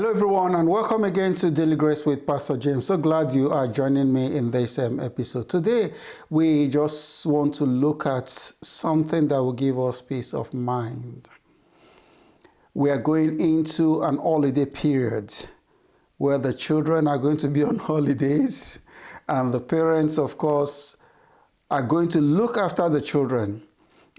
Hello everyone and welcome again to Daily Grace with Pastor James. So glad you are joining me in this episode. Today we just want to look at something that will give us peace of mind. We are going into an holiday period where the children are going to be on holidays and the parents, of course, are going to look after the children.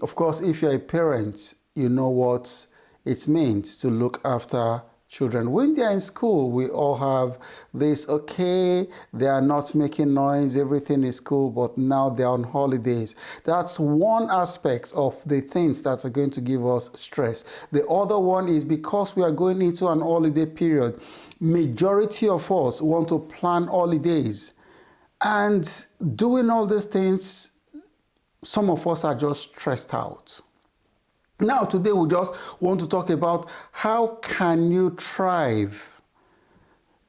Of course, if you're a parent, you know what it means to look after children. When they're in school, we all have this, okay, they are not making noise, everything is cool, but now they're on holidays. That's one aspect of the things that are going to give us stress. The other one is because we are going into an holiday period, majority of us want to plan holidays. And doing all these things, some of us are just stressed out. Now, today we just want to talk about how can you thrive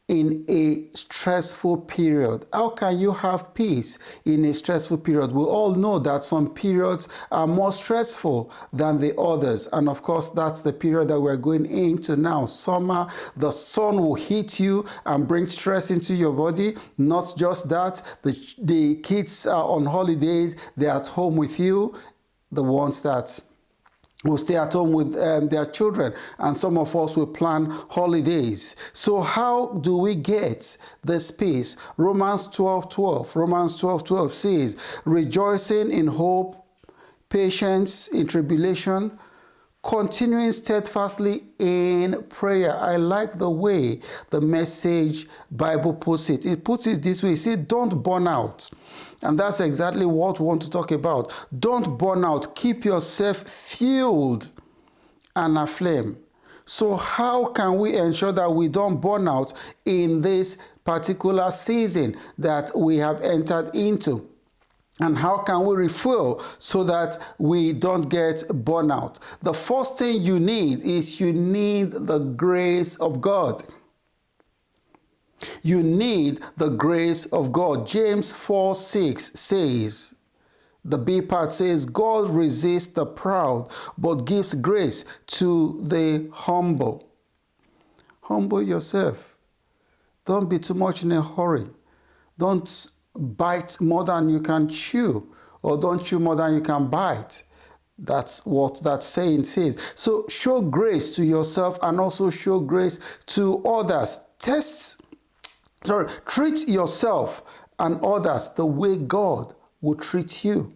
in a stressful period? How can you have peace in a stressful period? We all know that some periods are more stressful than the others. And of course, that's the period that we're going into now. Summer, the sun will hit you and bring stress into your body. Not just that, the kids are on holidays, they're at home with you, the ones that will stay at home with their children, and some of us will plan holidays. So how do we get this peace? Romans 12:12 says, rejoicing in hope, patience in tribulation, continuing steadfastly in prayer. I like the way the Message Bible puts it. It puts it this way. It says, don't burn out. And that's exactly what we want to talk about. Don't burn out. Keep yourself fueled and aflame. So how can we ensure that we don't burn out in this particular season that we have entered into? And how can we refuel so that we don't get burnout? The first thing you need is you need the grace of God. You need the grace of God. James 4:6 says, the B part says, God resists the proud, but gives grace to the humble. Humble yourself. Don't be too much in a hurry. Don't bite more than you can chew, or don't chew more than you can bite. That's what that saying says. So show grace to yourself and also show grace to others. Treat yourself and others the way God will treat you.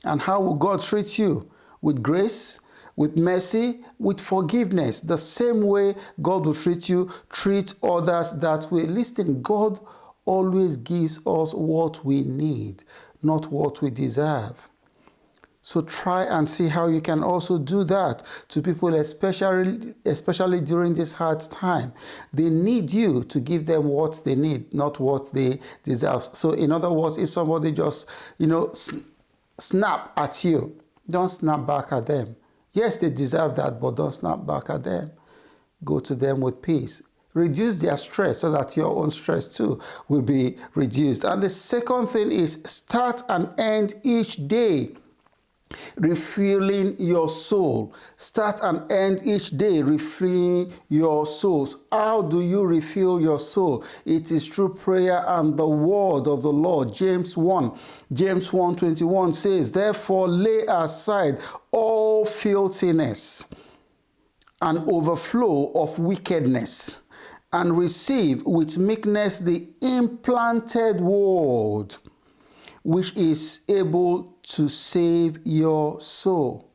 And how will God treat you? With grace, with mercy, with forgiveness. The same way God will treat you, treat others that way. Listen, God always gives us what we need, not what we deserve. So try and see how you can also do that to people, especially during this hard time. They need you to give them what they need, not what they deserve. So in other words, if somebody just, snap at you, don't snap back at them. Yes, they deserve that, but don't snap back at them. Go to them with peace. Reduce their stress so that your own stress too will be reduced. And the second thing is start and end each day refueling your soul. Start and end each day refueling your souls. How do you refuel your soul? It is through prayer and the word of the Lord. James 1:21 says, therefore lay aside all filthiness and overflow of wickedness, and receive with meekness the implanted word, which is able to save your soul.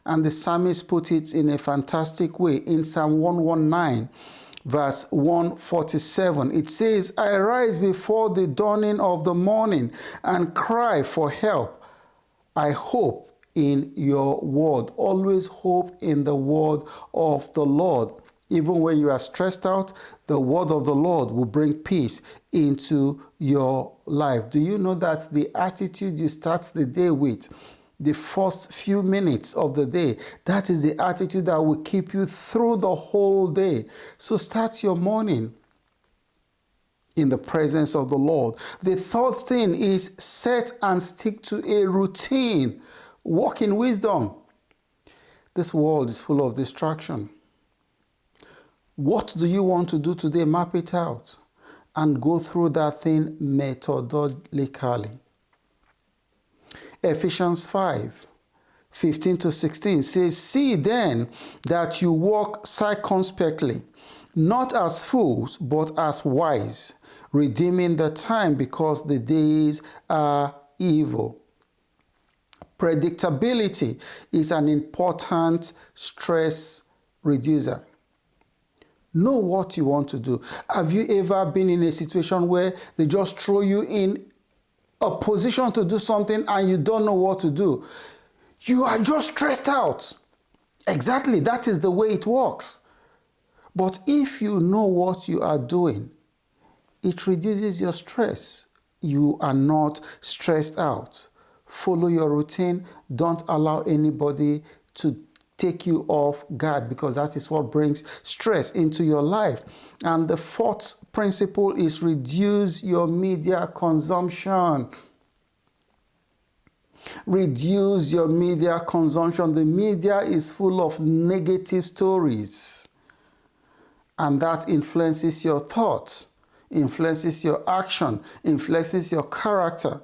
And the psalmist put it in a fantastic way in Psalm 119, verse 147. It says, I rise before the dawning of the morning and cry for help. I hope in your word. Always hope in the word of the Lord. Even when you are stressed out, the word of the Lord will bring peace into your life. Do you know that the attitude you start the day with, the first few minutes of the day, that is the attitude that will keep you through the whole day? So start your morning in the presence of the Lord. The third thing is set and stick to a routine. Walk in wisdom. This world is full of distraction. What do you want to do today? Map it out and go through that thing methodically. Ephesians 5:15-16 says, "See then that you walk circumspectly, not as fools, but as wise, redeeming the time because the days are evil." Predictability is an important stress reducer. Know what you want to do. Have you ever been in a situation where they just throw you in a position to do something and you don't know what to do? You are just stressed out. Exactly, that is the way it works. But if you know what you are doing, it reduces your stress. You are not stressed out. Follow your routine. Don't allow anybody to take you off guard, because that is what brings stress into your life. And the fourth principle is reduce your media consumption. Reduce your media consumption. The media is full of negative stories, and that influences your thoughts, influences your action, influences your character.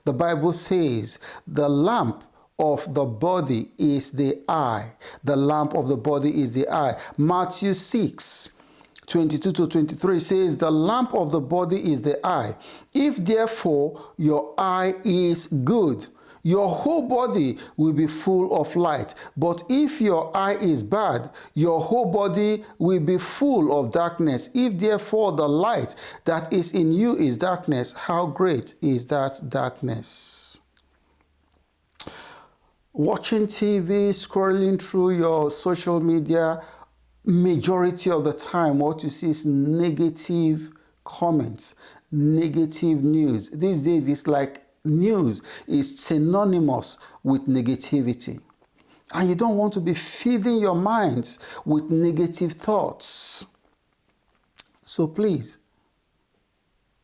The Bible says the lamp of the body is the eye. The lamp of the body is the eye. Matthew 6:22-23 says, "The lamp of the body is the eye. If therefore your eye is good, your whole body will be full of light. But if your eye is bad, your whole body will be full of darkness. If therefore the light that is in you is darkness, how great is that darkness?" Watching TV, scrolling through your social media, majority of the time what you see is negative comments, negative news. These days it's like news is synonymous with negativity. And you don't want to be feeding your minds with negative thoughts. So please,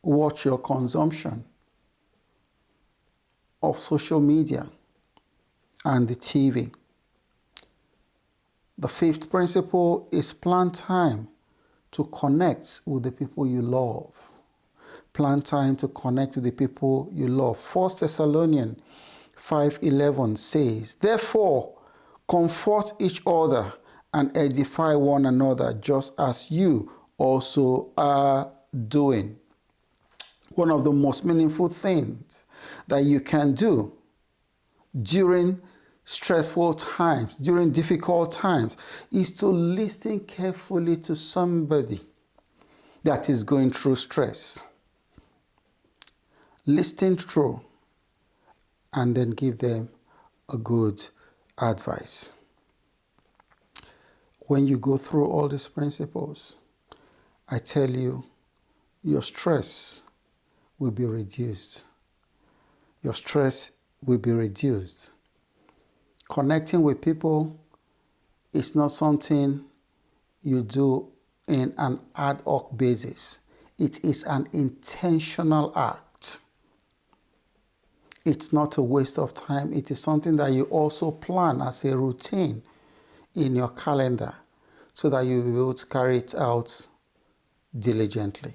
watch your consumption of social media and the TV. The fifth principle is plan time to connect with the people you love. Plan time to connect with the people you love. 1 Thessalonians 5:11 says, "Therefore, comfort each other and edify one another, just as you also are doing." One of the most meaningful things that you can do during stressful times, during difficult times, is to listen carefully to somebody that is going through stress. Listen through and then give them a good advice. When you go through all these principles, I tell you, your stress will be reduced. Your stress will be reduced. Connecting with people is not something you do in an ad hoc basis. It is an intentional act. It's not a waste of time. It is something that you also plan as a routine in your calendar so that you will be able to carry it out diligently.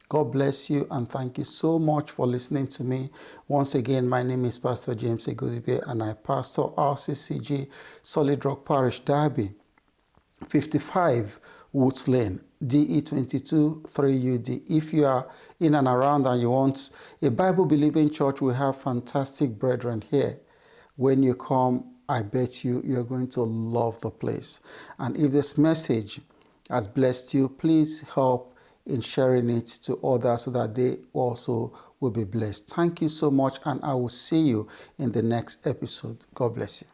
God bless you, and thank you so much for listening to me. Once again, my name is Pastor James Egodibie, and I pastor RCCG Solid Rock Parish, Derby, 55 Woods Lane, DE22 3UD. If you are in and around and you want a Bible-believing church, we have fantastic brethren here. When you come, I bet you're going to love the place. And if this message has blessed you, please help in sharing it to others so that they also will be blessed. Thank you so much, and I will see you in the next episode. God bless you.